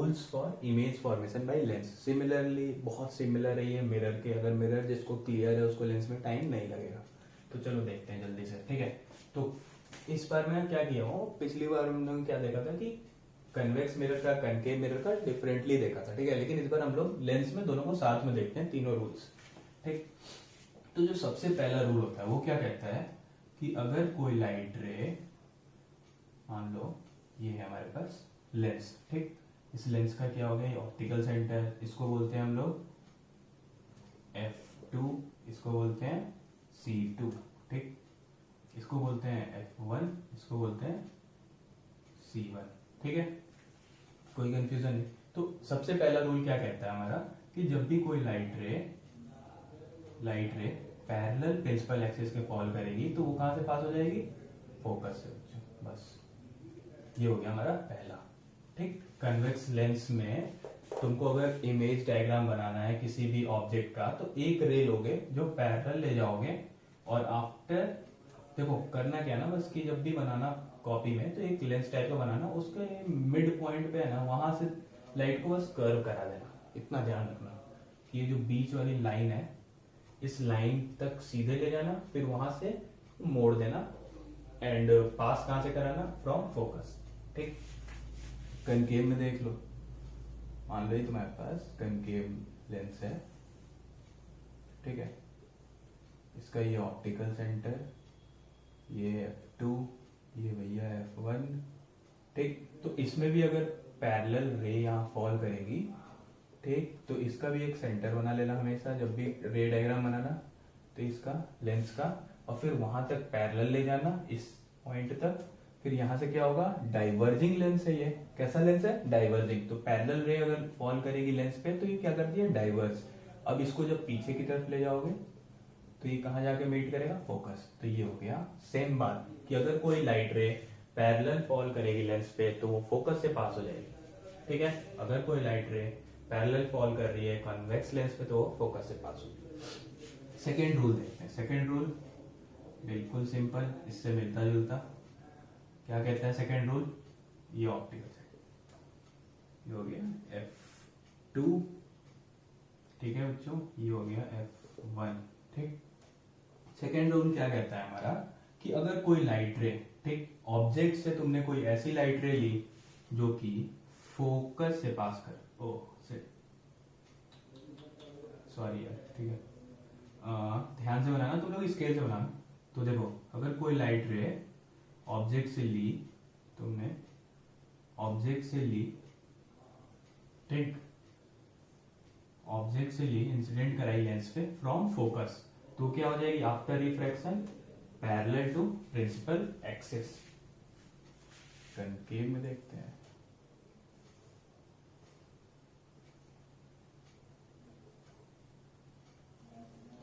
Rules for image formation by lens. Similarly बहुत similar है ये मिरर के, अगर मिरर जिसको क्लियर है उसको लेंस में टाइम नहीं लगेगा। तो चलो देखते हैं जल्दी से, ठीक है। तो इस बार मैं क्या किया हूँ, पिछली बार हमने क्या देखा था कि कन्वेक्स मिरर का कनकेव मिरर का डिफरेंटली देखा था, ठीक है। लेकिन इस बार हम लोग लेंस में दोनों को साथ में देखते हैं, तीनों रूल्स, ठीक। तो जो सबसे पहला रूल होता है वो क्या कहता है कि अगर कोई लाइट रे, मान लो ये है हमारे पास लेंस, ठीक। इस लेंस का क्या हो गया, ये ऑप्टिकल सेंटर, इसको बोलते हैं हम लोग F2, इसको बोलते हैं C2, ठीक। इसको बोलते हैं F1, इसको बोलते हैं C1, ठीक है। कोई कंफ्यूजन नहीं। तो सबसे पहला रूल क्या कहता है हमारा कि जब भी कोई light ray parallel principal axis के फॉल करेगी तो वो कहां से पास हो जाएगी, फोकस से। बस ये हो गया हमारा पहला, ठीक। कन्वेक्स लेंस में तुमको अगर इमेज डायग्राम बनाना है किसी भी ऑब्जेक्ट का, तो एक रे लोगे जो पैरेलल ले जाओगे, और आफ्टर देखो करना क्या है ना, बस कि जब भी बनाना कॉपी में तो एक लेंस टाइप का बनाना, उसके मिड पॉइंट पे है ना, वहां से लाइट को बस कर्व करा देना। इतना ध्यान रखना कि ये जो बीच वाली लाइन है, इस लाइन तक सीधे ले जाना, फिर वहां से मोड़ देना, एंड पास कहां से कराना, फ्रॉम फोकस, ठीक। कनकेव में देख लो, मान लो ये तुम्हारे पास कनकेव लेंस है, ठीक है। इसका ये ऑप्टिकल सेंटर, ये F2, ये भैया F1, ठीक। तो इसमें भी अगर पैरेलल रे यहाँ फॉल करेगी, ठीक, तो इसका भी एक सेंटर बना लेना हमेशा जब भी रे डायग्राम बनाना, तो इसका लेंस का, और फिर वहां तक पैरेलल ले जाना इस पॉइंट तक। फिर यहां से क्या होगा, डाइवर्जिंग लेंस है ये। कैसा लेंस है, डाइवर्जिंग। तो पैरेलल रे अगर फॉल करेगी लेंस पे तो ये क्या करती है, डाइवर्ज। अब इसको जब पीछे की तरफ ले जाओगे तो ये कहां जाके मीट करेगा, फोकस। तो ये हो गया सेम बात कि अगर कोई लाइट रे पैरेलल फॉल करेगी लेंस पे तो वो फोकस से पास हो जाएगी, ठीक है। अगर कोई लाइट रे पैरेलल फॉल कर रही है कन्वेक्स लेंस पे तो वो फोकस से पास होगी। सेकेंड रूल देखते हैं। सेकेंड रूल बिल्कुल सिंपल, इससे मिलता जुलता। क्या कहता है सेकेंड रूल, ये ऑप्टिकल सेंटर, ये हो गया F2, ठीक है बच्चों, ये हो गया F1, ठीक। सेकेंड रूल क्या कहता है हमारा कि अगर कोई लाइट रे, ठीक, ऑब्जेक्ट से तुमने कोई ऐसी लाइट रे ली जो कि फोकस से पास कर, सॉरी यार, ठीक है, ध्यान से बनाना, तुम लोग स्केल से बनाना। तो देखो अगर कोई लाइट रे ऑब्जेक्ट से ली, तुमने ऑब्जेक्ट से ली, ठीक, ऑब्जेक्ट से ली, इंसिडेंट कराई लेंस पे फ्रॉम फोकस, तो क्या हो जाएगी, after refraction parallel to principal axis. Concave में देखते हैं,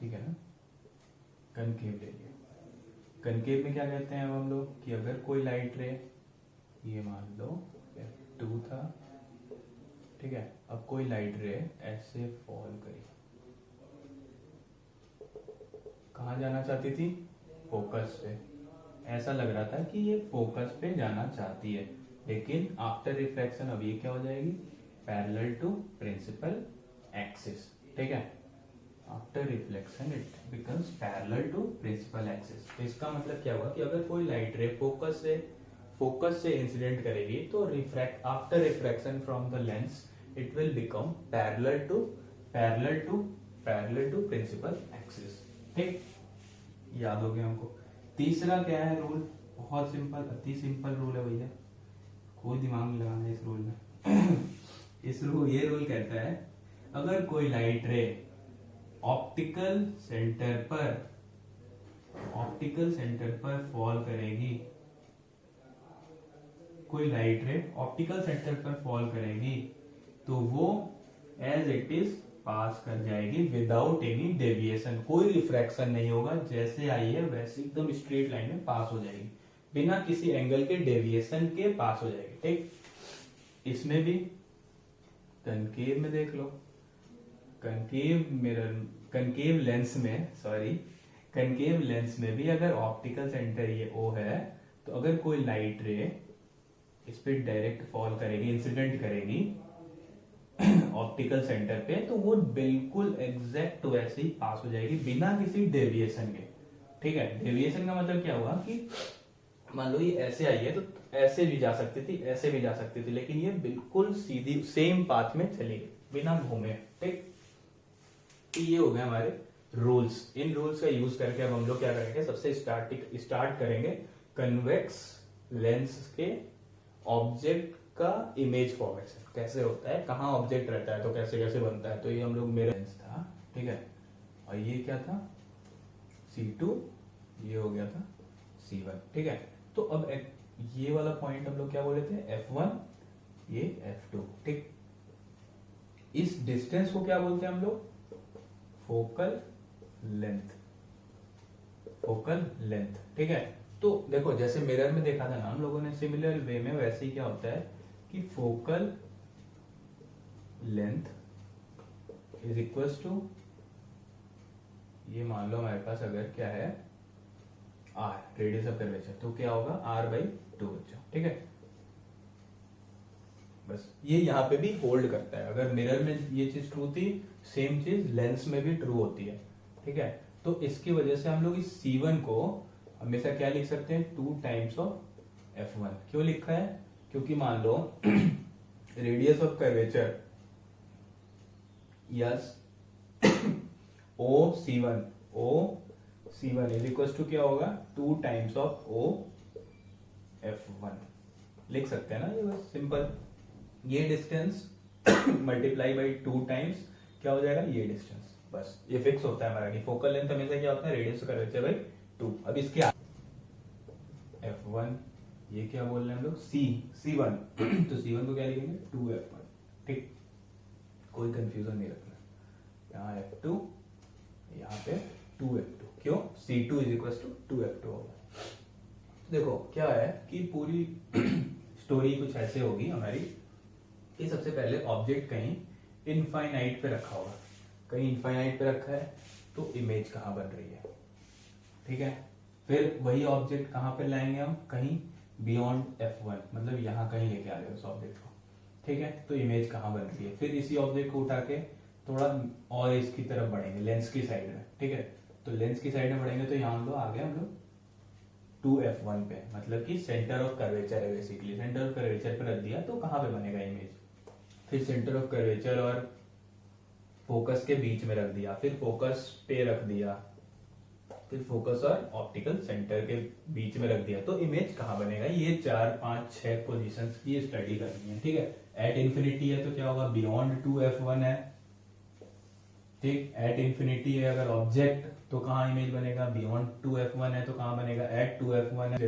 ठीक है ना। कनकेव ले लिया। कनकेव में क्या कहते हैं अब हम लोग कि अगर कोई लाइट रे, ये मान लो F2 था, ठीक है। अब कोई लाइट रे ऐसे फॉल करी, कहाँ जाना चाहती थी, फोकस पे। ऐसा लग रहा था कि ये फोकस पे जाना चाहती है, लेकिन आफ्टर रिफ्रैक्शन अब ये क्या हो जाएगी, पैरेलल टू प्रिंसिपल एक्सिस, ठीक है। After reflection it becomes parallel to principal axis. तो इसका मतलब क्या हुआ कि अगर कोई लाइट रे फोकस से इंसिडेंट करेगी तो refract after refraction from the lens it will become parallel to principal axis, ठीक। याद हो गया हमको। तीसरा क्या है रूल, बहुत सिंपल, अति सिंपल रूल है भैया, कोई दिमाग नहीं लगाना इस रूल में। ये रूल कहता है अगर कोई लाइट रे ऑप्टिकल सेंटर पर फॉल करेगी, कोई लाइट रे ऑप्टिकल सेंटर पर फॉल करेगी तो वो एज इट इज पास कर जाएगी विदाउट एनी डेविएशन। कोई रिफ्रैक्शन नहीं होगा, जैसे आई है वैसे एकदम स्ट्रेट लाइन में पास हो जाएगी, बिना किसी एंगल के डेविएशन के पास हो जाएगी, ठीक। इसमें भी कनकेव में देख लो, कनकेव लेंस में भी अगर ऑप्टिकल सेंटर ये O है, तो अगर कोई लाइट रे इस पे डायरेक्ट फॉल करेगी, इंसिडेंट करेगी, ऑप्टिकल सेंटर पे, तो वो बिल्कुल एग्जैक्ट वैसे ही पास हो जाएगी बिना किसी डेविएशन के। ठीक है, डेविएशन का मतलब क्या हुआ कि मान लो ये ऐसे आई है तो ऐसे भी जा सकती थी, ऐसे भी जा सकती थी, लेकिन ये बिल्कुल सीधी सेम पाथ में चली गई बिना घूमे। ठीक, तो ये हो गए हमारे रूल्स। इन रूल्स का यूज करके अब हम लोग क्या करेंगे, सबसे स्टार्ट करेंगे कन्वेक्स लेंस के ऑब्जेक्ट का इमेज फॉर्मेशन कैसे होता है, कहाँ ऑब्जेक्ट रहता है तो कैसे कैसे बनता है। तो ये हम लोग मेरा लेंस था, ठीक है, और ये क्या था C2, ये हो गया था C1। ठीक है, तो अब ये वाला पॉइंट हम लोग क्या बोले थे F1, ये F2। ठीक, इस डिस्टेंस को क्या बोलते हैं हम लोग, फोकल लेंथ। फोकल लेंथ, ठीक है। तो देखो जैसे मिरर में देखा था ना हम लोगों ने, सिमिलर वे में वैसे ही क्या होता है कि focal length is equals to, ये मान लो हमारे पास अगर क्या है R, रेडियस ऑफ कर्वेचर, तो क्या होगा R/2 बच्चों। ठीक है, बस ये यहाँ पे भी होल्ड करता है। अगर मिरर में ये चीज ट्रू थी, सेम चीज लेंस में भी ट्रू होती है। ठीक है, तो इसकी वजह से हम लोग इस C1 को हमेशा क्या लिख सकते हैं, 2 टाइम्स ऑफ F1। क्यों लिखा है, क्योंकि मान लो radius of curvature yes OC1 is equal to क्या होगा, 2 टाइम्स ऑफ OF1 लिख सकते हैं ना, ये बस सिंपल। ये डिस्टेंस मल्टीप्लाई बाई 2 टाइम्स क्या हो जाएगा, ये डिस्टेंस। बस ये फिक्स होता है हमारा कि फोकल लेंथ हमेशा क्या होता है, रेडियस ऑफ कर्वेचर बाई 2। अब इसके F1, ये क्या बोल रहे हैं हम लोग C1 तो C1 को क्या लिखेंगे 2F1। ठीक, कोई कंफ्यूजन नहीं रखना, यहाँ F2, यहाँ पे 2F2। क्यों, C2 is equal to 2F2 होगा। देखो क्या है कि पूरी स्टोरी कुछ ऐसे होगी हमारी कि सबसे पहले ऑब्जेक्ट कहीं इनफाइनाइट पे रखा होगा, कहीं इनफाइनाइट पे रखा है, तो इमेज कहाँ बन रही है। ठीक है, फिर वही ऑब्जेक्ट कहाँ पे लाएंगे हम, कहीं बियॉन्ड F1, मतलब यहाँ कहीं लेके आ गए उस ऑब्जेक्ट को। ठीक है, तो इमेज कहाँ बन रही है, फिर इसी ऑब्जेक्ट को उठा के थोड़ा और इसकी तरफ बढ़ेंगे, लेंस की साइड में। ठीक है, तो लेंस की साइड में बढ़ेंगे तो यहाँ हम लोग आ गए हम लोग 2F1 पे, मतलब कि सेंटर ऑफ कर्वेचर है बेसिकली। सेंटर ऑफ कर्वेचर पे रख दिया तो कहाँ पे बनेगा इमेज, फिर सेंटर ऑफ कर्वेचर और फोकस के बीच में रख दिया, फिर फोकस पे रख दिया, फिर फोकस और ऑप्टिकल सेंटर के बीच में रख दिया, तो इमेज कहाँ बनेगा। ये 4 5 6 पोजीशंस की स्टडी करनी है। ठीक है, एट इंफिनिटी है तो क्या होगा, बियॉन्ड 2F1 है। ठीक, एट इंफिनिटी है अगर ऑब्जेक्ट तो कहाँ इमेज बनेगा, बियॉन्ड 2F1 है तो कहाँ बनेगा, एट 2F1 है।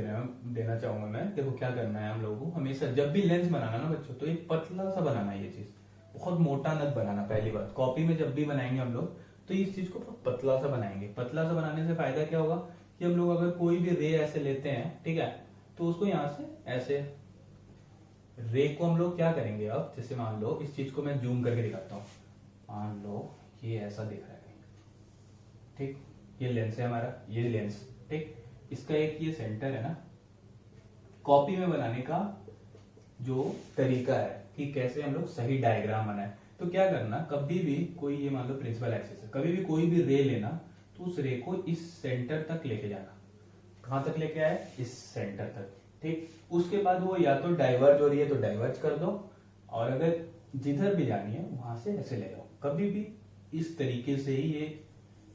देना चाहूंगा मैं, देखो क्या करना है हम लोगों को, हमेशा जब भी लेंस बनाना ना बच्चों, तो एक पतला सा बनाना है, ये चीज बहुत मोटा नत बनाना। पहली बात, कॉपी में जब भी बनाएंगे हम लोग तो इस चीज को बहुत पतला सा बनाएंगे। पतला सा बनाने से फायदा क्या होगा कि हम लोग अगर कोई भी रे ऐसे लेते हैं, ठीक है, तो उसको यहाँ से ऐसे रे को हम लोग क्या करेंगे, अब जैसे मान लो इस चीज को मैं जूम करके दिखाता हूँ, मान लो ये ऐसा दिख रहा है कहीं। ठीक, ये लेंस है हमारा, ये लेंस। ठीक, इसका एक ये सेंटर है ना। कॉपी में बनाने का जो तरीका है कि कैसे हम लोग सही डायग्राम बनाए, तो क्या करना, कभी भी कोई ये मान लो प्रिंसिपल एक्सिस है, कभी भी कोई भी रे लेना तो उस रे को इस सेंटर तक लेके जाना। कहां तक लेके आए, इस सेंटर तक। ठीक, उसके बाद वो या तो डाइवर्ज हो रही है तो डाइवर्ज कर दो, और अगर जिधर भी जानी है वहां से ऐसे ले जाओ। कभी भी इस तरीके से ही ये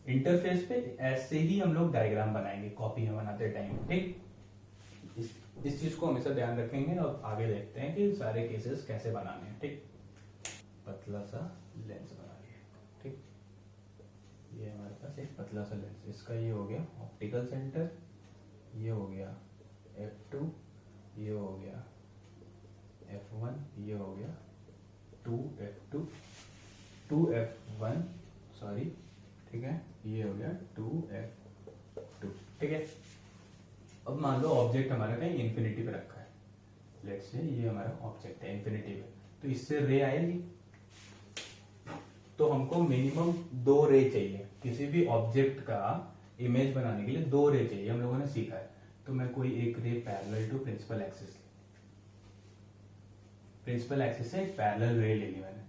इंटरफेस पे ऐसे ही हम लोग डायग्राम बनाएंगे कॉपी में बनाते टाइम। ठीक, इस चीज को हमेशा ध्यान रखेंगे और आगे देखते हैं कि सारे केसेस कैसे बनाने हैं। ठीक, पतला सा लेंस बना लिया। ठीक, ये हमारे पास एक पतला सा लेंस, इसका ये हो गया ऑप्टिकल सेंटर, ये हो गया F2, ये हो गया F1, ये हो गया 2F2 2F1 सॉरी। ठीक है, ये हो गया 2F2। ठीक है, अब मान लो ऑब्जेक्ट हमारा कहीं इंफिनिटी पे रखा है, लेट्स से ये हमारा ऑब्जेक्ट है इंफिनिटी पे, तो इससे रे आएगी, तो हमको मिनिमम 2 रे चाहिए। किसी भी ऑब्जेक्ट का इमेज बनाने के लिए 2 रे चाहिए, हम लोगों ने सीखा है। तो मैं कोई एक ray parallel to principal axis से एक पैरेलल रे ले ली मैंने।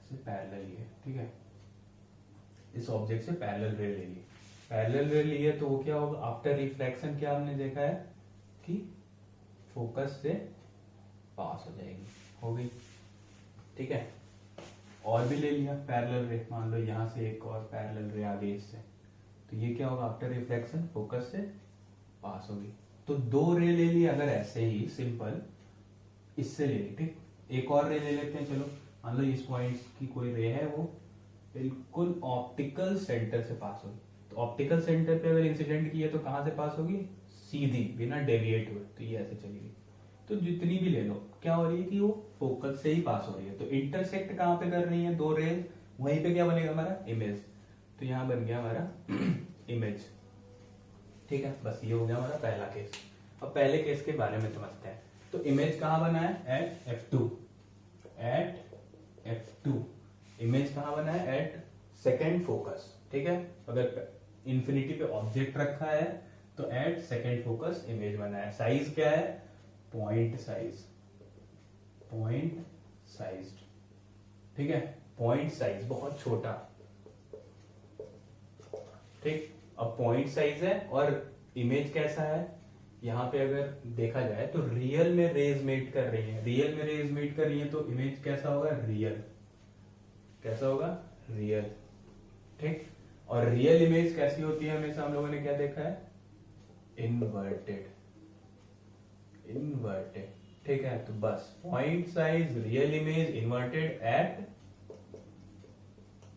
से पैरेलल लिए, ठीक है, इस ऑब्जेक्ट से पैरेलल रे ले ली, पैरेलल रे लिए तो वो क्या होगा, आफ्टर रिफ्लेक्शन क्या हमने देखा है कि फोकस से पास हो जाएगी, हो गई, ठीक है। और भी ले लिया पैरेलल रे, मान लो यहाँ से एक और पैरेलल रे आ गई इससे, तो ये क्या होगा, आफ्टर रिफ्लेक्शन फोकस से पास होगी। तो 2 रे ले ली, अगर ऐसे ही सिंपल इससे ले ली, ठीक। एक और रे ले लेते हैं, चलो मान लो इस पॉइंट की कोई रे है, वो बिल्कुल ऑप्टिकल सेंटर से पास होगी, तो ऑप्टिकल सेंटर पे अगर इंसिडेंट की है तो कहां से पास होगी, सीधी, बिना डेविएट हुए, तो ये ऐसे चलेगी। तो जितनी भी ले लो, क्या हो रही है कि वो फोकस से ही पास हो रही है, तो इंटरसेक्ट कहां पे कर रही है 2 रेज, वहीं पे क्या बनेगा हमारा, इमेज। तो यहां बन गया हमारा इमेज, ठीक है। बस ये हो गया हमारा पहला केस। अब पहले केस के बारे में समझते हैं। तो इमेज कहां बना है, eight F2, eight F2। Image कहां बना है, एट सेकेंड फोकस, ठीक है। अगर इंफिनिटी पे ऑब्जेक्ट रखा है तो एट सेकेंड फोकस इमेज बना है। साइज क्या है, पॉइंट साइज, पॉइंट साइज, ठीक है, पॉइंट साइज बहुत छोटा, ठीक। अब पॉइंट साइज है और इमेज कैसा है, यहां पे अगर देखा जाए तो रियल में रेज मीट कर रही है, रियल में रेज मीट कर रही है, तो इमेज कैसा होगा, रियल, कैसा होगा, रियल, ठीक। और रियल इमेज कैसी होती है, हमेशा हम लोगों ने क्या देखा है, इनवर्टेड, इनवर्टेड, ठीक है। तो बस point size, real image, inverted at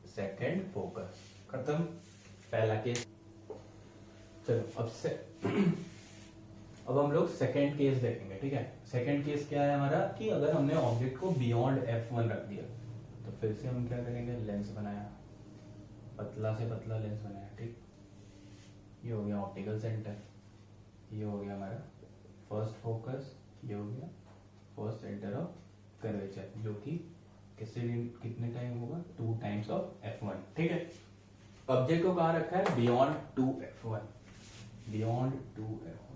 second focus, खत्म पहला केस। चलो अब हम लोग सेकेंड केस देखेंगे, ठीक है। सेकेंड केस क्या है हमारा, कि अगर हमने ऑब्जेक्ट को बियॉन्ड F1 रख दिया, तो फिर से हम क्या करेंगे, लेंस बनाया, पतला से पतला लेंस बनाया, ठीक। ये हो गया ऑप्टिकल सेंटर, ये हो गया हमारा फर्स्ट फोकस, ये हो गया फर्स्ट सेंटर ऑफ कर्वेचर, जो कि कितने टाइम होगा, 2 टाइम्स ऑफ F1, ठीक है। ऑब्जेक्ट को कहां रखा है, बियॉन्ड 2F1, बियॉन्ड 2F1,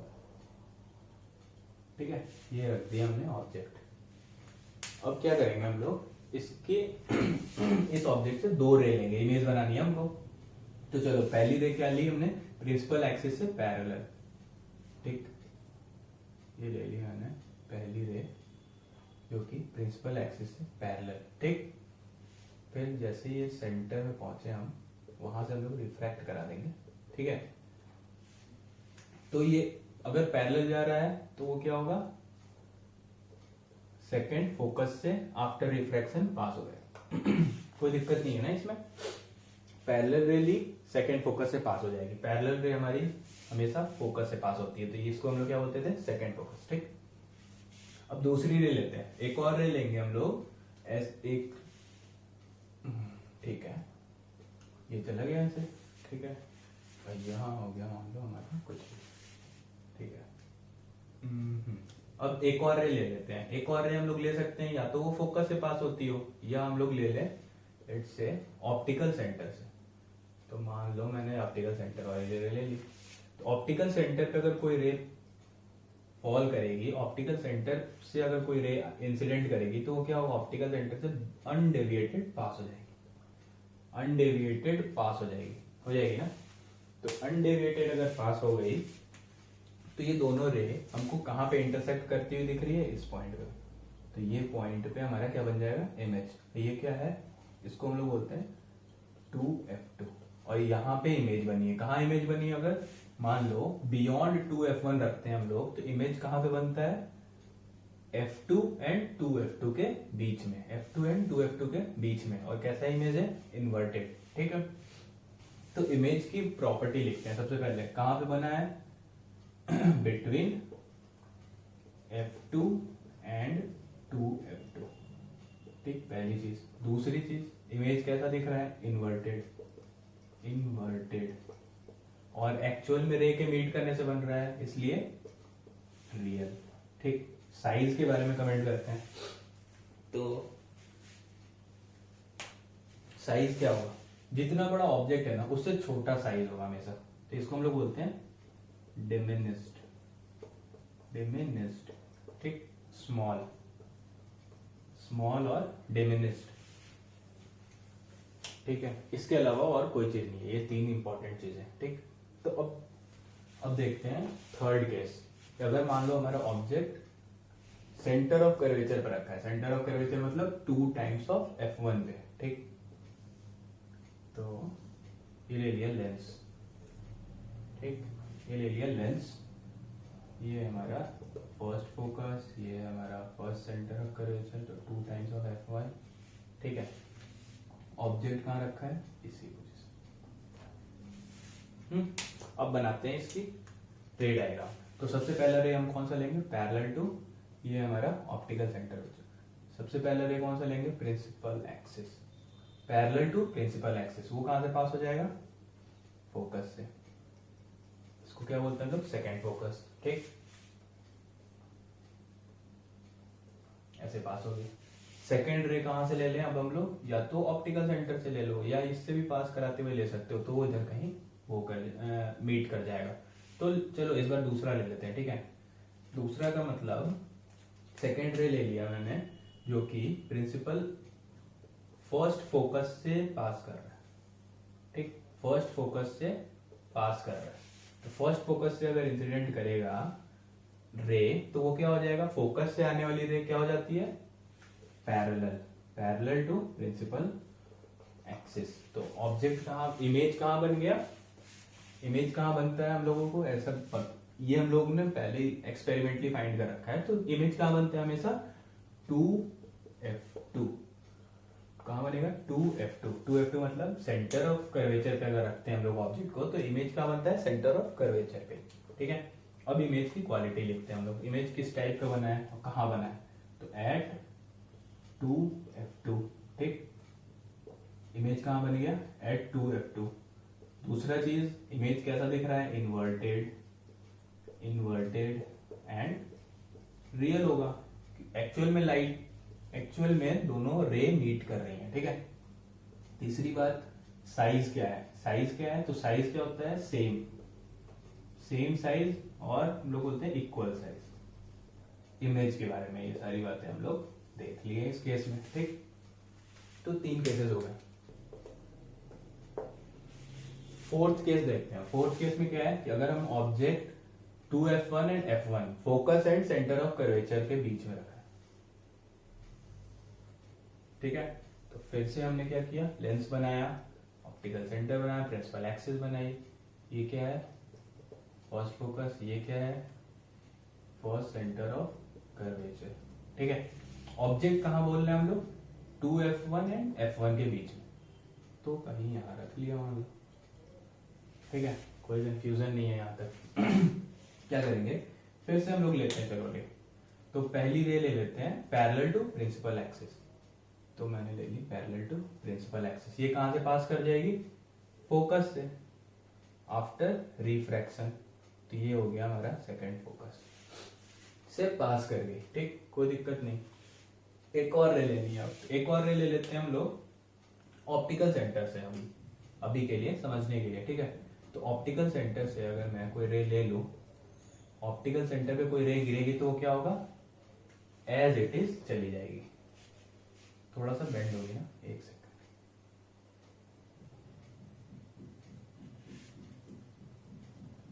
ठीक है, ये रख दिया हमने ऑब्जेक्ट। अब क्या करेंगे हम लोग, इसके इस ऑब्जेक्ट से 2 रे लेंगे, इमेज बनानी है हमको। तो चलो पहली रे क्या ली हमने, प्रिंसिपल एक्सिस से पैरेलल, ठीक, ये ले ली मैंने पहली रे, जो कि प्रिंसिपल एक्सिस से पैरेलल, ठीक। फिर जैसे ये सेंटर में पहुंचे हम, वहां से हम लोग रिफ्रैक्ट करा देंगे, ठीक है। तो ये अगर पैरेलल जा रहा है तो वो क्या होगा, सेकेंड फोकस से आफ्टर रिफ्रैक्शन पास हो गया कोई दिक्कत नहीं है ना इसमें, पैरेलल रे ली, सेकेंड फोकस से पास हो जाएगी। पैरेलल रे हमारी हमेशा फोकस से पास होती है, तो इसको हम लोग क्या बोलते थे, सेकेंड फोकस, ठीक। अब दूसरी रे लेते हैं, एक और रे लेंगे हम लोग, एक, ठीक है, ये चला गया ऐसे, ठीक है। यहाँ हो गया मान लो हमारा कुछ, ठीक है। अब एक और रे ले लेते हैं, एक और रे हम लोग ले सकते हैं, या तो वो फोकस से पास होती हो, या हम लोग ले लें लेट्स से ऑप्टिकल सेंटर से। तो मान लो मैंने ऑप्टिकल सेंटर वाली रे ले ली, तो ऑप्टिकल सेंटर पे अगर कोई रे फॉल करेगी, ऑप्टिकल सेंटर से अगर कोई रे इंसिडेंट करेगी, तो वो क्या होगा, ऑप्टिकल सेंटर से अनडेविएटेड पास हो जाएगी, अनडेविएटेड पास हो जाएगी ना। तो अनडेविएटेड अगर पास हो गई, तो ये दोनों रे हमको कहां पे इंटरसेक्ट करती हुई दिख रही है, इस पॉइंट पे। तो ये पॉइंट पे हमारा क्या बन जाएगा, इमेज। तो ये क्या है, इसको हम लोग बोलते हैं 2F2, और यहाँ पे इमेज बनी है। कहाँ इमेज बनी है, अगर मान लो बियॉन्ड 2F1 रखते हैं हम लोग, तो इमेज कहां पे बनता है, F2 एंड 2F2 के बीच में, F2 एंड 2F2 के बीच में। और कैसा इमेज है, इन्वर्टेड, ठीक है। तो इमेज की प्रॉपर्टी लिखते हैं सबसे पहले, कहां पे बना है, बिटवीन F2 एंड 2F2, ठीक, पहली चीज। दूसरी चीज, इमेज कैसा दिख रहा है, इन्वर्टेड, इन्वर्टेड, और एक्चुअल में रे के मीट करने से बन रहा है, इसलिए रियल, ठीक। साइज के बारे में कमेंट करते हैं, तो साइज क्या होगा, जितना बड़ा ऑब्जेक्ट है ना, उससे छोटा साइज होगा हमेशा, तो इसको हम लोग बोलते हैं डिमिनिस्ड, डिमिनिस्ड, ठीक, स्मॉल, स्मॉल और डिमिनिस्ड, ठीक है, इसके अलावा और कोई चीज नहीं है, ये 3 इंपॉर्टेंट चीजें। ठीक, तो अब देखते हैं थर्ड केस। अगर मान लो हमारा ऑब्जेक्ट सेंटर ऑफ कर्वेचर पर रखा है, सेंटर ऑफ कर्वेचर मतलब 2 टाइम्स ऑफ F1 पे। ठीक, तो ये ले लिया लेंस। ठीक, ये ले लिया लेंस, ये हमारा फर्स्ट फोकस, ये हमारा फर्स्ट सेंटर ऑफ कर्वेचर, तो 2 टाइम्स ऑफ F1। ठीक है, ऑब्जेक्ट कहाँ रखा है, इसी पोजीशन। अब बनाते हैं इसकी रे डायग्राम। तो सबसे पहला रे हम कौन सा लेंगे, पैरेलल टू, ये हमारा ऑप्टिकल सेंटर। सबसे पहला रे कौन सा लेंगे, principal axis, parallel to principal axis. वो कहां से पास हो जाएगा, फोकस से। इसको क्या बोलते हैं हम लोग, सेकेंड फोकस। ठीक, ऐसे पास हो गई। सेकेंड रे कहां से ले लें अब हम लोग, या तो ऑप्टिकल सेंटर से ले लो या इससे भी पास कराते हुए ले सकते हो, तो वो इधर कहीं वो कर मीट कर जाएगा। तो चलो इस बार दूसरा ले लेते हैं। ठीक है, दूसरा का मतलब सेकेंड रे ले लिया मैंने, जो कि प्रिंसिपल फर्स्ट फोकस से पास कर रहा है। ठीक, फर्स्ट फोकस से पास कर रहा है, तो फर्स्ट फोकस से अगर इंसिडेंट करेगा रे, तो वो क्या हो जाएगा, फोकस से आने वाली रे क्या हो जाती है, parallel, parallel to principal axis. तो ऑब्जेक्ट कहाँ, इमेज कहाँ बन गया, इमेज कहाँ बनता है हम लोगों को ऐसा, ये हम लोगों ने पहले एक्सपेरिमेंटली फाइंड कर रखा है। तो इमेज कहाँ बनता है हमेशा, 2F2। कहाँ बनेगा, 2F2। 2F2 मतलब सेंटर ऑफ कर्वेचर पे अगर रखते हैं हम लोग ऑब्जेक्ट को, तो इमेज कहाँ बनता है, सेंटर ऑफ कर्वेचर पे। ठीक है, अब इमेज की क्वालिटी लिखते हैं हम लोग, इमेज किस टाइप का बना है और कहाँ बना है, तो एट 2F2। ठीक, इमेज कहाँ बन गया, एट 2F2। दूसरा चीज, इमेज कैसा दिख रहा है, इन्वर्टेड, इन्वर्टेड एंड रियल होगा। एक्चुअल में लाइट, एक्चुअल में दोनों रे मीट कर रही हैं। ठीक है, तीसरी बात, साइज क्या है, साइज क्या है, तो साइज क्या होता है, सेम, सेम साइज, और हम लोग बोलते हैं इक्वल साइज। इमेज के बारे में ये सारी बातें हम लोग देख लिए इस केस में। ठीक, तो 3 केसेस हो गए। फोर्थ केस देखते हैं। फोर्थ केस में क्या है कि अगर हम object 2F1 and F1 focus and centre of curvature के बीच में रखा है। ठीक है, तो फिर से हमने क्या किया, लेंस बनाया, ऑप्टिकल सेंटर बनाया, प्रिंसिपल एक्सिस बनाई। ये क्या है, फर्स्ट फोकस, ये क्या है, फर्स्ट सेंटर ऑफ कर्वेचर। ठीक है, ऑब्जेक्ट कहां बोल रहे हैं हम लोग, 2F1 एंड F1 के बीच में, तो कहीं यहां रख लिया मान लो। ठीक है, कोई कंफ्यूजन नहीं है यहाँ तक। क्या करेंगे, फिर से हम लोग लेते हैं, चलो रे, तो पहली रे ले लेते हैं पैरेलल टू प्रिंसिपल एक्सिस। तो मैंने ले ली पैरेलल टू प्रिंसिपल एक्सिस। ये कहां से पास कर जाएगी, फोकस से, आफ्टर रिफ्रैक्शन। तो ये हो गया हमारा सेकंड फोकस से पास कर गई। ठीक, कोई दिक्कत नहीं। एक और रे लेनी है, एक और रे ले लेते हैं हम लोग ऑप्टिकल सेंटर से, अभी के लिए समझने के लिए। ठीक है, तो ऑप्टिकल सेंटर से अगर मैं कोई रे ले लूं, ऑप्टिकल सेंटर पे कोई रे गिरेगी तो क्या होगा, एज इट इज चली जाएगी। थोड़ा सा बेंड हो गया, एक सेकंड।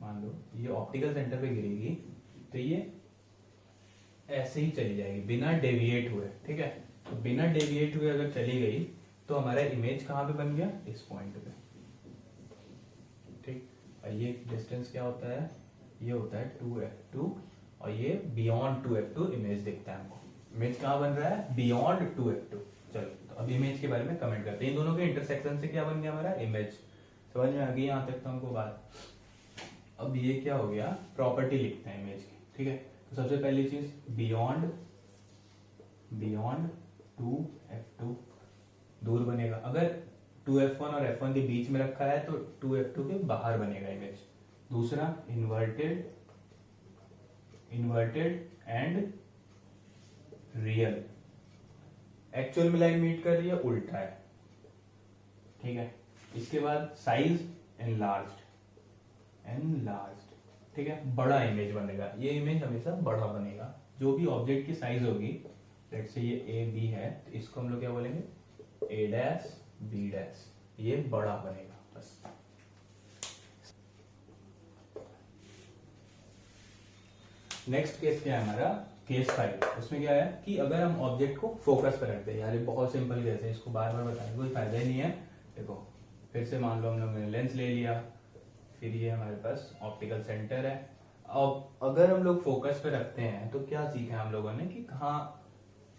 मान लो ये ऑप्टिकल सेंटर पे गिरेगी, तो ये ऐसे ही चली जाएगी बिना डेविएट हुए। ठीक है, तो बिना डेविएट हुए अगर चली गई, तो हमारा इमेज कहां पे बन गया, इस पॉइंट पे। ठीक, और ये डिस्टेंस क्या होता है, ये होता है 2F2, और ये बियॉन्ड 2F2 इमेज दिखता है हमको। इमेज कहाँ बन रहा है, बियॉन्ड 2F2। चलो, तो अब इमेज के बारे में कमेंट करते हैं। इन दोनों के इंटरसेक्शन से क्या बन गया हमारा, इमेज। समझ में आ गई यहाँ तक तो हमको बात। अब ये क्या हो गया, प्रॉपर्टी लिखते हैं इमेज की। ठीक है, तो सबसे पहली चीज, बियॉन्ड, बियॉन्ड 2F2 दूर बनेगा। अगर 2F1 और F1 के बीच में रखा है तो 2F2 के बाहर बनेगा इमेज। दूसरा, inverted, inverted and real. Actual में लाइन मीट कर रही है, उल्टा है। ठीक है, इसके बाद साइज एनलार्ज्ड, एनलार्ज्ड। ठीक है, बड़ा इमेज बनेगा। ये इमेज हमेशा बड़ा बनेगा। जो भी ऑब्जेक्ट की साइज होगी, लेट्स से ये AB है, तो इसको हम लोग क्या बोलेंगे, A' B'। ये बड़ा बनेगा बस। नेक्स्ट केस क्या है हमारा, केस 5। उसमें क्या है कि अगर हम ऑब्जेक्ट को फोकस पर रखते हैं, यार ये बहुत सिंपल केस है, इसको बार बार बताने कोई फायदा ही नहीं है। देखो फिर से मान लो हम लोग ने लेंस ले लिया, फिर ये हमारे पास ऑप्टिकल सेंटर है। अब अगर हम लोग फोकस पे रखते हैं तो क्या सीखा हम लोगों ने कि कहाँ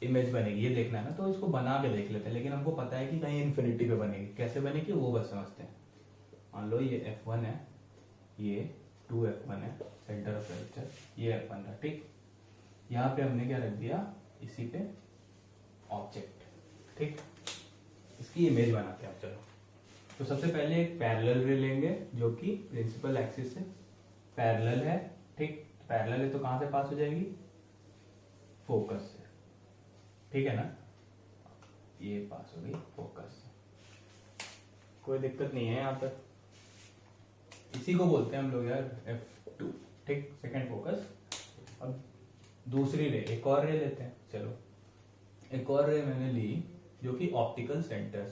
इमेज बनेगी, ये देखना है ना, तो इसको बना के देख लेते हैं। लेकिन हमको पता है कि कहीं इन्फिनिटी पे बनेगी, कैसे बनेगी वो बस समझते हैं। मान लो ये F1 है, ये 2F1 है, सेंटर ऑफ कर्वेचर, ये F1 था, ठीक। यहाँ पे हमने क्या रख दिया, इसी पे ऑब्जेक्ट, ठीक। इसकी इमेज बनाते हैं। चलो तो सबसे पहले एक पैरेलल रे लेंगे जो कि प्रिंसिपल एक्सिस से पैरेलल है, ठीक। पैरेलल है तो कहां से पास हो जाएगी, फोकस से, ठीक है ना। ये पास हो गई फोकस से, कोई दिक्कत नहीं है यहाँ पर। इसी को बोलते हैं हम लोग यार F2, ठीक, सेकंड फोकस। अब दूसरी रे, एक और रे लेते हैं। चलो एक और रे मैंने ली जो कि ऑप्टिकल सेंटर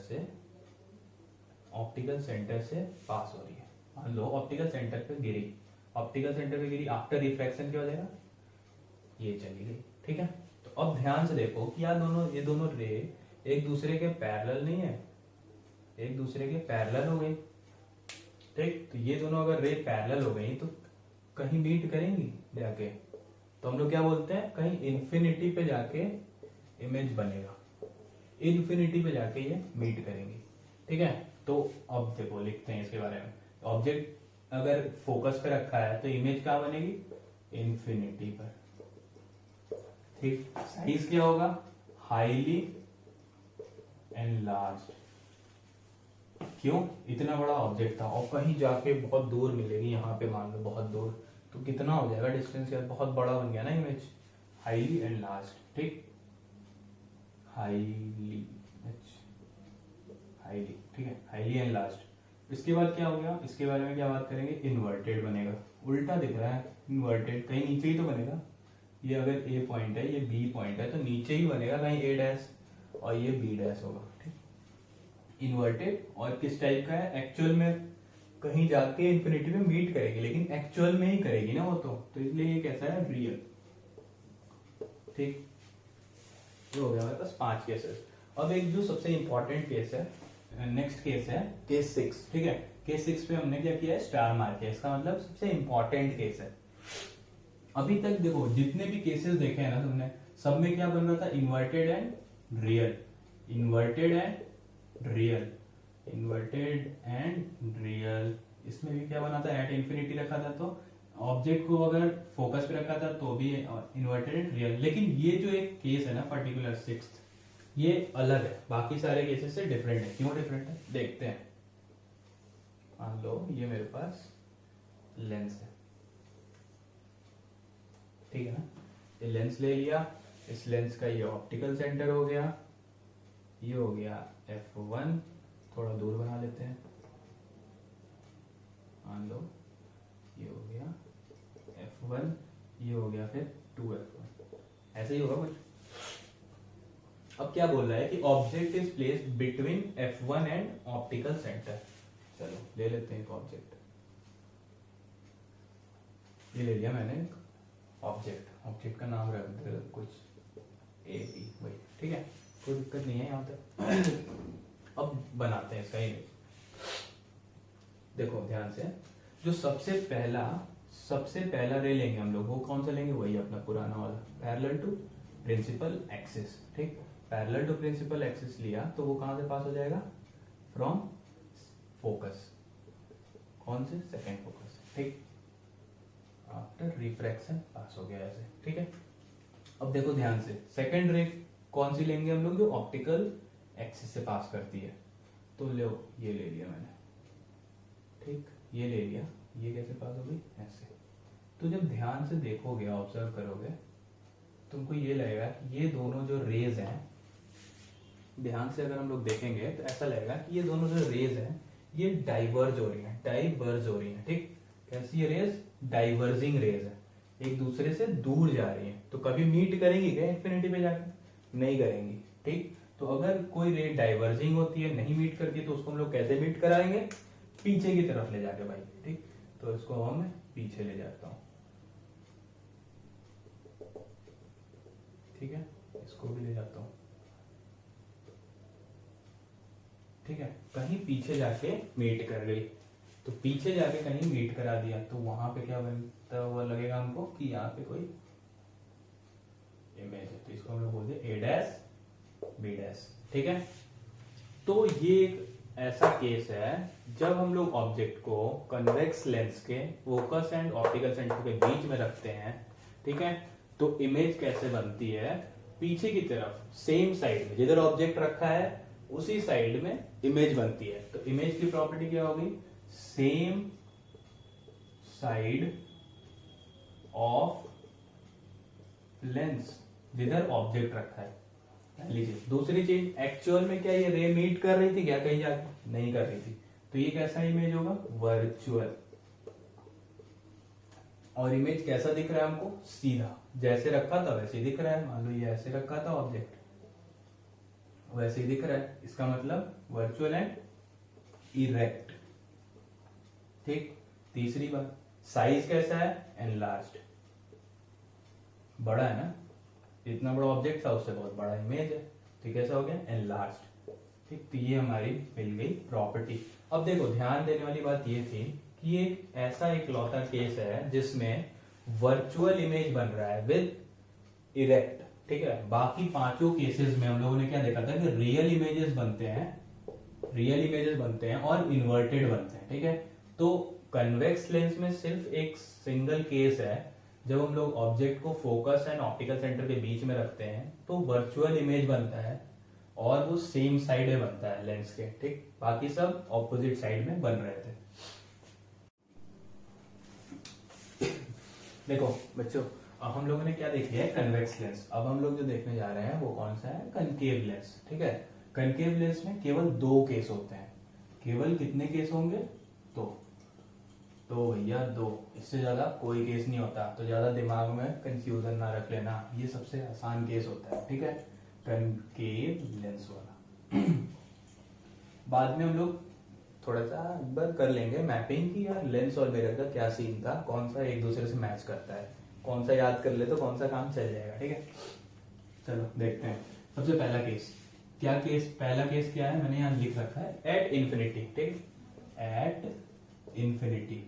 से पास हो रही है। मान लो ऑप्टिकल सेंटर पे गिरी, आफ्टर रिफ्रैक्शन क्या हो जाएगा, ये चली गई, ठीक है। तो अब ध्यान से देखो कि ये दोनों रे एक दूसरे के पैरेलल नहीं है, एक दूसरे के पैरेलल हो गई, ठीक। तो ये दोनों अगर रे पैरेलल हो गई तो कहीं मीट करेंगी जाके, तो हम लोग क्या बोलते हैं, कहीं इन्फिनिटी पे जाके इमेज बनेगा, इन्फिनिटी पे जाके ये मीट करेंगी, ठीक है। तो अब देखो लिखते हैं इसके बारे में। ऑब्जेक्ट अगर फोकस पे रखा है तो इमेज कहाँ बनेगी, इन्फिनिटी पर, ठीक। साइज क्या होगा, हाईली एनलार्ज्ड। क्यों, इतना बड़ा ऑब्जेक्ट था और कहीं जाके बहुत दूर मिलेगी, यहाँ पे मान लो बहुत दूर, तो कितना हो जाएगा डिस्टेंस यार, बहुत बड़ा बन गया ना इमेज, हाईली एनलार्ज्ड, ठीक। हाईली, ठीक है, हाईली एनलार्ज्ड। इसके बाद क्या हो गया, इसके बारे में क्या बात करेंगे, इन्वर्टेड बनेगा। उल्टा दिख रहा है इन्वर्टेड, कहीं नीचे ही तो बनेगा। ये अगर ए पॉइंट है, ये बी पॉइंट है, तो नीचे ही बनेगा कहीं ए डैश और ये बी डैश होगा, ठीक। इन्वर्टेड और किस टाइप का है, एक्चुअल में कहीं जाके इन्फिनिटी में मीट करेगी, लेकिन एक्चुअल में ही करेगी ना वो, तो इसलिए ये कैसा है, रियल, ठीक। ये हो गया हमारे पास 5 केसेस। अब एक जो सबसे इंपॉर्टेंट केस है, नेक्स्ट केस है केस 6, ठीक है। केस 6 पे हमने क्या किया है, स्टार मार किया, इसका मतलब सबसे इंपॉर्टेंट केस है। अभी तक देखो जितने भी केसेस देखे हैं ना तुमने, सब में क्या बन रहा था, inverted and real, inverted and real, inverted and real. इसमें भी क्या बना था, एट इंफिनिटी रखा था, तो ऑब्जेक्ट को अगर फोकस पे रखा था तो भी इन्वर्टेड एंड रियल। लेकिन ये जो एक केस है ना पर्टिकुलर 6th, ये अलग है, बाकी सारे केसेस से डिफरेंट है। क्यों डिफरेंट है, देखते हैं। मान लो ये मेरे पास लेंस है, ठीक है ना, ये लेंस ले लिया, इस लेंस का ये ऑप्टिकल सेंटर हो गया, ये हो गया F1, थोड़ा दूर बना लेते हैं, मान लो ये हो गया F1, ये हो गया फिर 2F1, ऐसे ही होगा कुछ। अब क्या बोल रहा है कि object is placed between F1 and optical centre. चलो ले लेते हैं एक ऑब्जेक्ट, ये ले लिया मैंने ऑब्जेक्ट का नाम रख दे कुछ ए बी, वही, ठीक है, कोई दिक्कत नहीं है यहाँ तक। अब बनाते हैं इसका इमेज। देखो ध्यान से, जो सबसे पहला रे लेंगे हम लोग, वो कौन सा लेंगे, वही अपना पुराना वाला, पैरेलल टू प्रिंसिपल एक्सिस, ठीक। पैरेलल टू प्रिंसिपल एक्सिस लिया तो वो कहां से पास हो जाएगा, फ्रॉम फोकस, कौन से, सेकेंड फोकस, ठीक। आफ्टर रिफ्रैक्शन पास हो गया ऐसे, ठीक है। अब देखो ध्यान से, सेकेंड रे कौन सी लेंगे हम लोग, जो ऑप्टिकल एक्सिस से पास करती है, तो लो ये ले लिया मैंने, ठीक, ये ले लिया, ये कैसे पास हो गई, ऐसे। तो जब ध्यान से देखोगे, ऑब्जर्व करोगे, तुमको ये लगेगा कि ये दोनों जो रेज हैं, ध्यान से अगर हम लोग देखेंगे तो ऐसा लगेगा कि ये दोनों जो रेज हैं ये डाइवर्ज हो रही हैं, ठीक। कैसी ये रेज, डाइवर्जिंग रेज है, एक दूसरे से दूर जा रही हैं, तो कभी मीट करेंगी क्या इन्फिनिटी पे जाकर, नहीं करेंगी, ठीक। तो अगर कोई रे डाइवर्जिंग होती है, नहीं मीट करती है, तो उसको हम लोग कैसे मीट कराएंगे? पीछे की तरफ ले जाके भाई। ठीक, तो इसको हम पीछे ले जाता हूं। ठीक है, इसको भी ले जाता हूं। ठीक है, कहीं पीछे जाके मीट कर गई, तो पीछे जाके कहीं मीट करा दिया, तो वहां पे क्या बनता हुआ लगेगा हमको कि यहाँ पे कोई इमेज है, तो इसको हम लोग बोलते हैं ए डैश बी डैश। ठीक है, तो ये एक ऐसा केस है जब हम लोग ऑब्जेक्ट को कन्वेक्स लेंस के फोकस एंड ऑप्टिकल सेंटर के बीच में रखते हैं। ठीक है, तो इमेज कैसे बनती है? पीछे की तरफ सेम साइड में जिधर ऑब्जेक्ट रखा है उसी साइड में इमेज बनती है। तो इमेज की प्रॉपर्टी क्या होगी? सेम साइड ऑफ लेंस जिधर ऑब्जेक्ट रखा है। लीजिए, दूसरी चीज, एक्चुअल में क्या ये रे मीट कर रही थी क्या कहीं जाके? नहीं कर रही थी, तो ये कैसा इमेज होगा? वर्चुअल। और इमेज कैसा दिख रहा है हमको? सीधा, जैसे रखा था वैसे ही दिख रहा है। मान लो ये ऐसे रखा था ऑब्जेक्ट, वैसे ही दिख रहा है, इसका मतलब वर्चुअल एंड इरेक्ट। ठीक, तीसरी बात, साइज कैसा है? एनलार्ज्ड, बड़ा है ना, इतना बड़ा ऑब्जेक्ट था उससे बहुत बड़ा इमेज है, तो कैसा हो गया? एनलार्ज्ड। ठीक, तो ये हमारी मिल गई प्रॉपर्टी। अब देखो, ध्यान देने वाली बात ये थी कि ये ऐसा इकलौता केस है जिसमें वर्चुअल इमेज बन रहा है विद इरेक्ट। ठीक है, बाकी पांचों केसेस में हम लोगों ने क्या देखा था कि रियल इमेजेस बनते हैं, रियल इमेजेस बनते हैं और इन्वर्टेड बनते हैं। ठीक है, तो कन्वेक्स लेंस में सिर्फ एक सिंगल केस है जब हम लोग ऑब्जेक्ट को फोकस एंड ऑप्टिकल सेंटर के बीच में रखते हैं तो वर्चुअल इमेज बनता है और वो सेम साइड में बनता है लेंस के। ठीक, बाकी सब ऑपोजिट साइड में बन रहे थे। देखो बच्चों, अब हम लोगों ने क्या देख लिया है? Convex lens. अब हम लोग जो देखने जा रहे हैं वो कौन सा है? Concave lens. ठीक है, कनकेव लेंस में केवल दो केस होते हैं। केवल कितने केस होंगे? तो भैया दो, इससे ज्यादा कोई केस नहीं होता, तो ज्यादा दिमाग में कंफ्यूजन ना रख लेना, ये सबसे आसान केस होता है। ठीक है, कनकेव लेंस वाला। बाद में हम लोग थोड़ा सा एक बार कर लेंगे मैपिंग की यार लेंस और मिरर का क्या सीन था, कौन सा एक दूसरे से मैच करता है, कौन सा याद कर ले तो कौन सा काम चल जाएगा। ठीक है, चलो देखते हैं। सबसे पहला केस क्या? पहला केस क्या है? मैंने यहाँ लिख रखा है एट इन्फिनिटी। ठीक, एट इन्फिनिटी,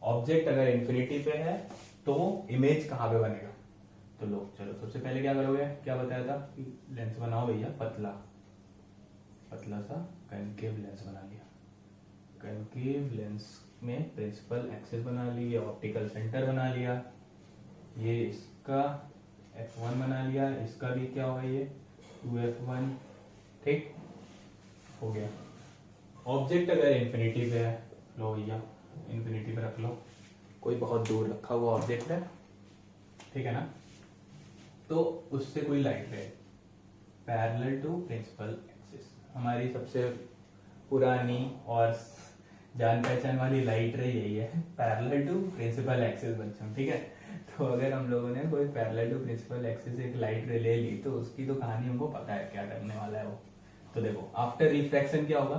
ऑब्जेक्ट अगर इन्फिनिटी पे है तो इमेज कहाँ पे बनेगा? तो लो चलो, सबसे पहले क्या करोगे? क्या बताया था कि लेंस बनाओ भैया, पतला पतला सा कनकेव लेंस बना लिया। कनकेव लेंस में प्रिंसिपल एक्सिस बना ली, ऑप्टिकल सेंटर बना लिया, ये इसका f1 बना लिया, इसका भी क्या होगा? ये 2f1। ठीक हो गया। ऑब्जेक्ट अगर इन्फिनिटी पे है, लो भैया इन्फिनिटी पे रख लो, कोई बहुत दूर रखा हुआ ऑब्जेक्ट है, ठीक है ना, तो उससे कोई light ray parallel to principal axis, हमारी सबसे पुरानी और जान पहचान वाली लाइट रे यही है, पैरेलल टू प्रिंसिपल एक्सिस बच्चों। ठीक है, तो अगर हम लोगों ने कोई पैरेलल टू प्रिंसिपल एक्सिस एक लाइट रे ले ली तो उसकी तो कहानी हमको पता है क्या करने वाला है वो। तो देखो, आफ्टर रिफ्रैक्शन क्या होगा?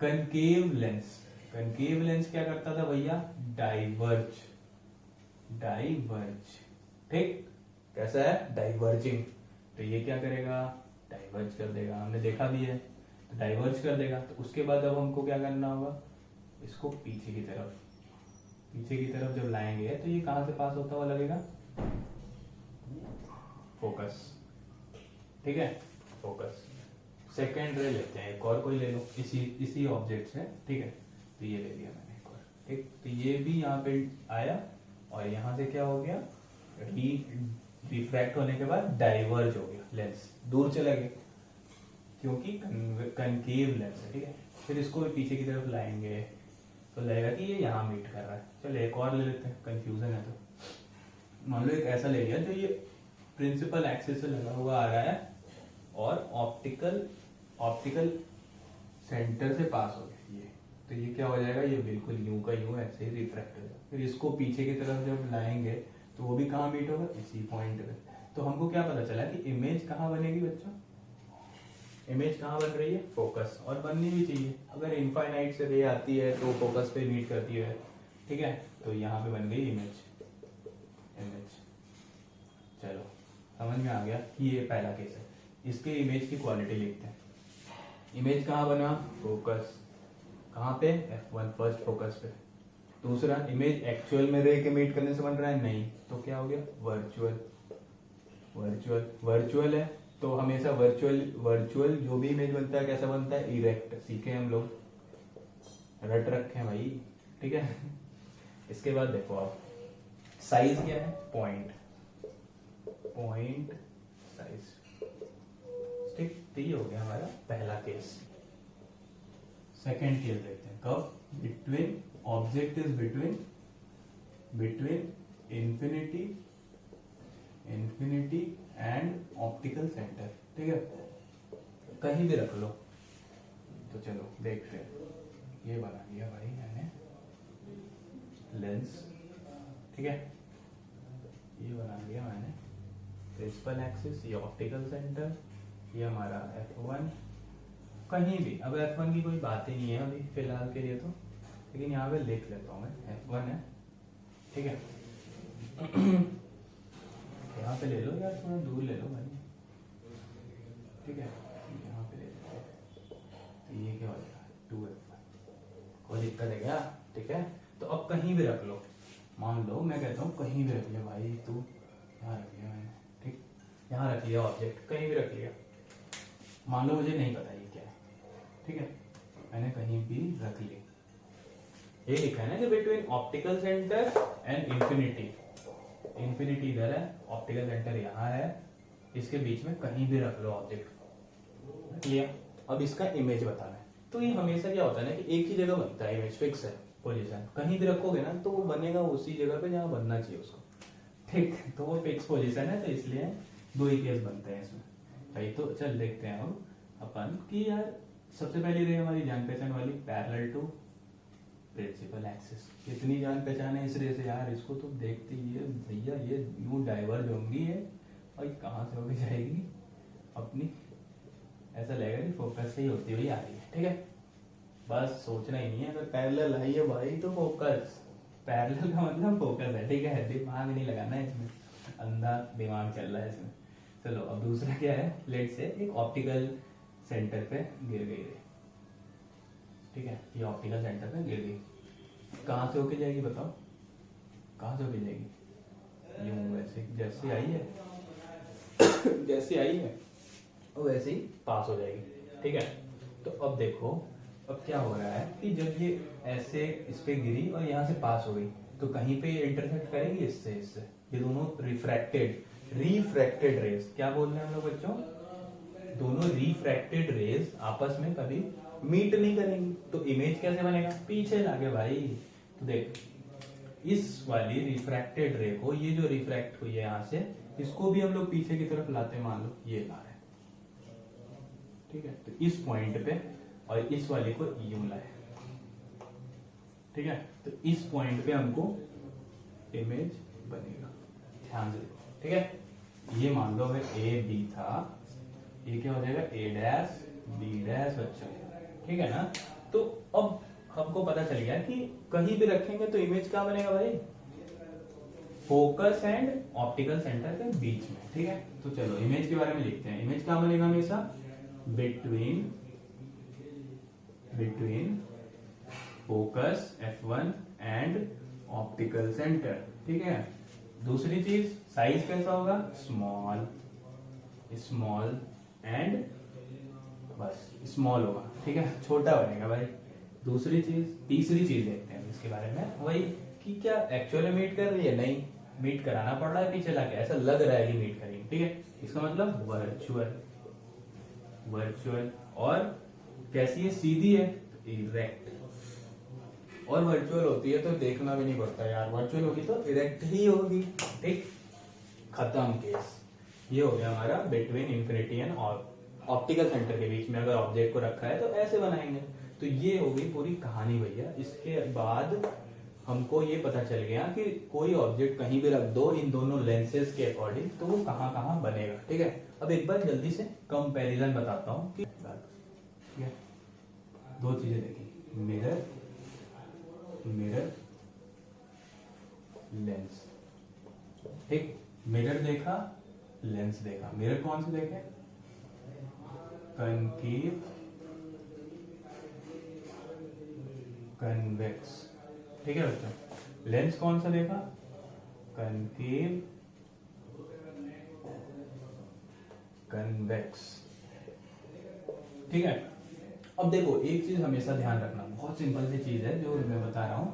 कनकेव लेंस, कनकेव लेंस क्या करता था भैया? Diverge, diverge. ठीक, कैसा है? डाइवर्जिंग। तो ये क्या करेगा? डाइवर्ज कर देगा, हमने देखा भी है, तो डाइवर्ज कर देगा। तो उसके बाद अब हमको क्या करना होगा? इसको पीछे की तरफ, पीछे की तरफ जब लाएंगे तो ये कहां से पास होता हुआ लगेगा? फोकस। ठीक है, फोकस। सेकेंड रे लेते हैं, एक और कोई ले लो इसी ऑब्जेक्ट से। ठीक है, तो ये ले लिया मैंने एक और। ठीक, तो ये भी यहाँ पे आया और यहाँ से क्या हो गया? रिफ्रैक्ट होने के बाद डाइवर्ज हो गया, लेंस दूर चला गया क्योंकि कनकेव लेंस है। ठीक है, फिर इसको भी पीछे की तरफ लाएंगे तो लगेगा कि ये यहाँ मीट कर रहा है। चलो एक और ले लेते हैं, कंफ्यूजन है तो। मान लो एक ऐसा ले लिया जो ये प्रिंसिपल एक्सिस से लगा हुआ आ रहा है और ऑप्टिकल सेंटर से पास हो गया ये, तो ये क्या हो जाएगा? ये बिल्कुल यूं का यूं ऐसे ही रिफ्रैक्ट हो जाएगा। फिर इसको पीछे की तरफ जब लाएंगे तो वो भी कहाँ मीट होगा? इसी पॉइंट पे। तो हमको क्या पता चला कि इमेज कहाँ बनेगी बच्चों? इमेज कहाँ बन रही है, फोकस, और बननी भी चाहिए। अगर इनफाइनाइट से रे आती है तो फोकस पे मीट करती है, ठीक है। तो यहाँ पे बन गई इमेज। चलो समझ में आ गया कि ये पहला केस है। इसके इमेज की क्वालिटी लिखते हैं। इमेज कहाँ बना, फोकस, कहाँ पे, F1 फर्स्ट फोकस पे। दूसरा, इमेज एक्चुअल में रे के मीट करने से बन रहा है, नहीं, तो क्या हो गया, वर्चुअल है। तो हमेशा वर्चुअल जो भी इमेज बनता है कैसा बनता है, इरेक्ट, सीखे हम लोग, रट रखे हैं भाई, ठीक है। इसके बाद देखो आप, साइज क्या है, पॉइंट साइज, ठीक। तो ये हो गया हमारा पहला केस। सेकेंड केस देखते हैं, कब, between, object is between infinity and optical centre, ठीक है, कहीं भी रख लो। तो चलो देखते हैं, ये बना दिया भाई मैंने लेंस, ठीक है, ये बना दिया मैंने प्रिंसिपल एक्सिस, ये ऑप्टिकल सेंटर, ये हमारा F1, कहीं भी। अब F1 की कोई बात ही नहीं है अभी फिलहाल के लिए तो, लेकिन यहाँ पे लिख लेता हूँ मैं, F1 है, ठीक है। यहाँ पे ले लो यार, थोड़ा दूर ले लो भाई, ठीक है, यहाँ पे ले लो। तो ये क्या हो जाएगा, 2F1, कोई दिक्कत है क्या, ठीक है। तो अब कहीं भी रख लो, मान लो मैं कहता हूँ कहीं भी रख लिया भाई, तू यहाँ रख लिया मैंने, ठीक, यहाँ रख लिया ऑब्जेक्ट, कहीं भी रख लिया, मान लो मुझे नहीं पता ये क्या है, ठीक है, मैंने कहीं भी रख ली। ये लिखा है ना कि between optical centre and infinity इधर है, ऑप्टिकल सेंटर यहाँ है, इसके बीच में कहीं भी रख लो ऑब्जेक्ट, रख लिया। अब इसका इमेज बताना है। तो ये हमेशा क्या होता है ना कि एक ही जगह बनता है इमेज, फिक्स है पोजीशन, कहीं भी रखोगे ना तो वो बनेगा उसी जगह पे जहाँ बनना चाहिए उसको, ठीक। तो वो फिक्स पोजीशन है, तो इसलिए दो ही केस बनते हैं इसमें भाई। तो चल देखते हैं अब अपन कि यार सबसे पहली रे हमारी जान पहचान वाली, पैरेलल टू प्रिंसिपल एक्सिस। कितनी जान पहचान है इस रे से यार, इसको तो देखते ही है भैया, ये यूं डाइवर्ज होंगी है और कहाँ से होके जाएगी अपनी, ऐसा लगेगा कि फोकस से ही होती हुई आ रही है, ठीक है। बस सोचना ही नहीं है, अगर पैरेलल है ये भाई तो फोकस, पैरेलल का मतलब फोकस है, ठीक है, दिमाग नहीं लगाना है इसमें, अंधा दिमाग चल रहा है इसमें। चलो अब दूसरा क्या है, लेट से एक ऑप्टिकल सेंटर पे गिर गई रे, ठीक है, ये ऑप्टिकल सेंटर पे गिर गई, कहाँ से होके जाएगी बताओ, कहाँ से होके जाएगी, यूं वैसे जैसे आई है जैसे आई है वो वैसे ही पास हो जाएगी, ठीक है। तो अब देखो अब क्या हो रहा है कि जब ये ऐसे इस पे गिरी और यहाँ से पास हो गई, तो कहीं पे इंटरसेक्ट करेगी इससे, ये दोनों रिफ्रैक्टेड रेज, क्या बोल रहे हैं हम लोग बच्चों, दोनों रिफ्रैक्टेड रेज आपस में कभी मीट नहीं करेंगी, तो इमेज कैसे बनेगा, पीछे लागे भाई। तो देख, इस वाली रिफ्रैक्टेड रे को, ये जो रिफ्रैक्ट हुई है यहाँ से, इसको भी हम लोग पीछे की तरफ लाते हैं, मान लो ये ला रहे हैं, ठीक है। तो इस पॉइंट पे और इस वाले को यूं लाए, ठीक है। तो इस पॉइंट पे हमको इमेज बनेगा, ध्यान से देखो, ठीक है। ये मान लो अगर ए बी था, ये क्या हो जाएगा, ए डैश बी डैश, बच्चों, ठीक है ना। तो अब हमको पता चल गया कि कहीं भी रखेंगे तो इमेज क्या बनेगा भाई, फोकस एंड ऑप्टिकल सेंटर के बीच में, ठीक है। तो चलो इमेज के बारे में लिखते हैं, इमेज क्या बनेगा हमेशा, between focus F1 and optical centre, ठीक है। दूसरी चीज, साइज कैसा होगा, स्मॉल एंड बस स्मॉल होगा, ठीक है, छोटा बनेगा भाई। दूसरी चीज, तीसरी चीज देखते हैं इसके बारे में, वही कि क्या एक्चुअली मीट कर रही है, नहीं, मीट कराना पड़ रहा है पीछे लाके, ऐसा लग रहा है कि मीट करेंगे, ठीक है। इसका मतलब वर्चुअल और कैसी है, सीधी है, इरेक्ट, और वर्चुअल होती है तो देखना भी नहीं पड़ता यार, वर्चुअल होगी तो इरेक्ट ही होगी, ठीक, खत्म केस। ये हो गया हमारा between infinity and optical centre के बीच में अगर ऑब्जेक्ट को रखा है तो ऐसे बनाएंगे। तो ये हो गई पूरी कहानी भैया। इसके बाद हमको ये पता चल गया कि कोई ऑब्जेक्ट कहीं भी रख दो इन दोनों लेंसेज के अकॉर्डिंग तो वो कहाँ कहाँ बनेगा, ठीक है। अब एक बार जल्दी से कंपैरिजन बताता हूँ कि ठीक है, दो चीजें देखी, मिरर मिरर लेंस। ठीक, मिरर देखा, लेंस देखा। मिरर कौन से देखे? Concave, convex. ठीक है बच्चों, लेंस कौन सा देखा? Concave, convex. ठीक है, अब देखो एक चीज हमेशा ध्यान रखना, बहुत सिंपल सी चीज है जो मैं बता रहा हूं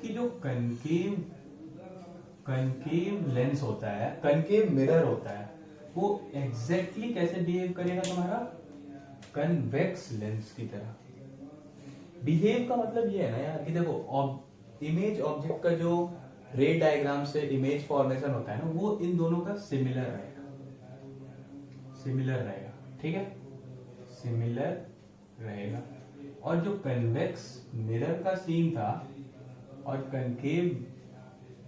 कि जो कनकेव लेंस होता है, कनकेव मिरर होता है, वो एग्जैक्टली कैसे बिहेव करेगा तुम्हारा? कन्वेक्स लेंस की तरह। बिहेव का मतलब ये है ना यार कि देखो इमेज ऑब्जेक्ट का जो रे डायग्राम से इमेज फॉर्मेशन होता है ना, वो इन दोनों का सिमिलर रहेगा, सिमिलर रहेगा। ठीक है, सिमिलर रहेगा। और जो कन्वेक्स मिरर का सीन था और कनकेव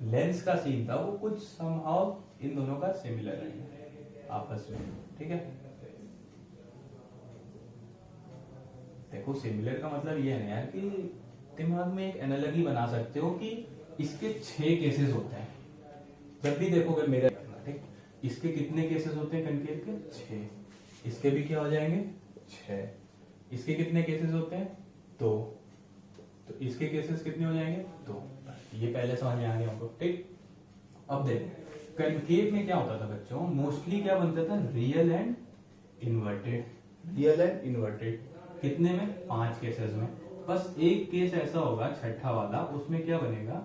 लेंस का सीन था, वो कुछ समहाउ इन दोनों का सिमिलर रहेगा आपस में। ठीक है, देखो सिमिलर का मतलब ये है ना यार कि दिमाग में एक एनालॉजी बना सकते हो कि इसके 6 केसेस होते हैं जब भी देखोगे मिरर। ठीक, इसके कितने केसेस होते हैं कनकेव के? 6। इसके भी क्या हो जाएंगे? 6। इसके कितने केसेस होते हैं? 2। तो इसके केसेस कितने हो जाएंगे? 2। ये पहले समझ में आ गया हमको। ठीक, अब देखो कनकेव में क्या होता था बच्चों, मोस्टली क्या बनता था? Real and inverted, real and inverted. कितने में? 5 केसेस में। बस एक केस ऐसा होगा, छठा वाला, उसमें क्या बनेगा?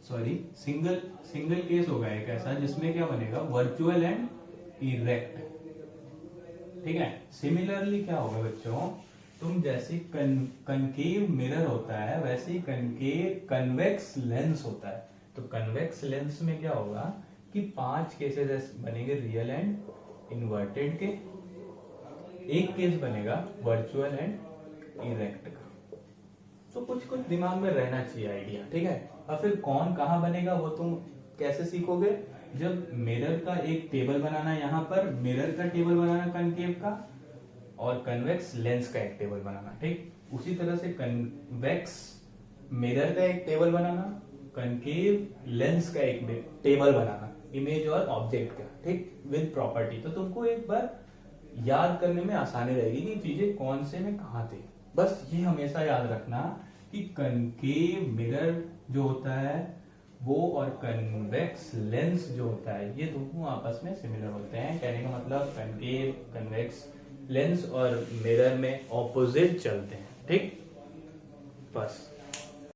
सॉरी, सिंगल केस होगा एक ऐसा जिसमें क्या बनेगा? Virtual and erect. ठीक है, सिमिलरली क्या होगा बच्चों, तुम जैसे कनकेव मिरर होता है वैसे ही कनकेव कन्वेक्स लेंस होता है। तो कन्वेक्स लेंस में क्या होगा कि 5 केसेस बनेंगे रियल एंड इन्वर्टेड के, एक केस बनेगा वर्चुअल एंड इरेक्ट का। तो कुछ कुछ दिमाग में रहना चाहिए आइडिया। ठीक है, और फिर कौन कहाँ बनेगा वो तुम कैसे सीखोगे? जब मिरर का एक टेबल बनाना, यहाँ पर मिरर का टेबल बनाना कनकेव का, और कन्वेक्स लेंस का एक टेबल बनाना। ठीक, उसी तरह से कन्वेक्स मिरर का एक टेबल बनाना, कनकेव लेंस का एक टेबल बनाना, इमेज और ऑब्जेक्ट का। ठीक, विद प्रॉपर्टी। तो तुमको एक बार याद करने में आसानी रहेगी कि चीजें कौन से में कहाँ थे। बस ये हमेशा याद रखना कि कनकेव मिरर जो होता है वो और कन्वेक्स लेंस जो होता है, ये दोनों आपस में सिमिलर होते हैं। कहने का मतलब कनकेव कन्वेक्स लेंस और मिरर में ऑपोजिट चलते हैं। ठीक, बस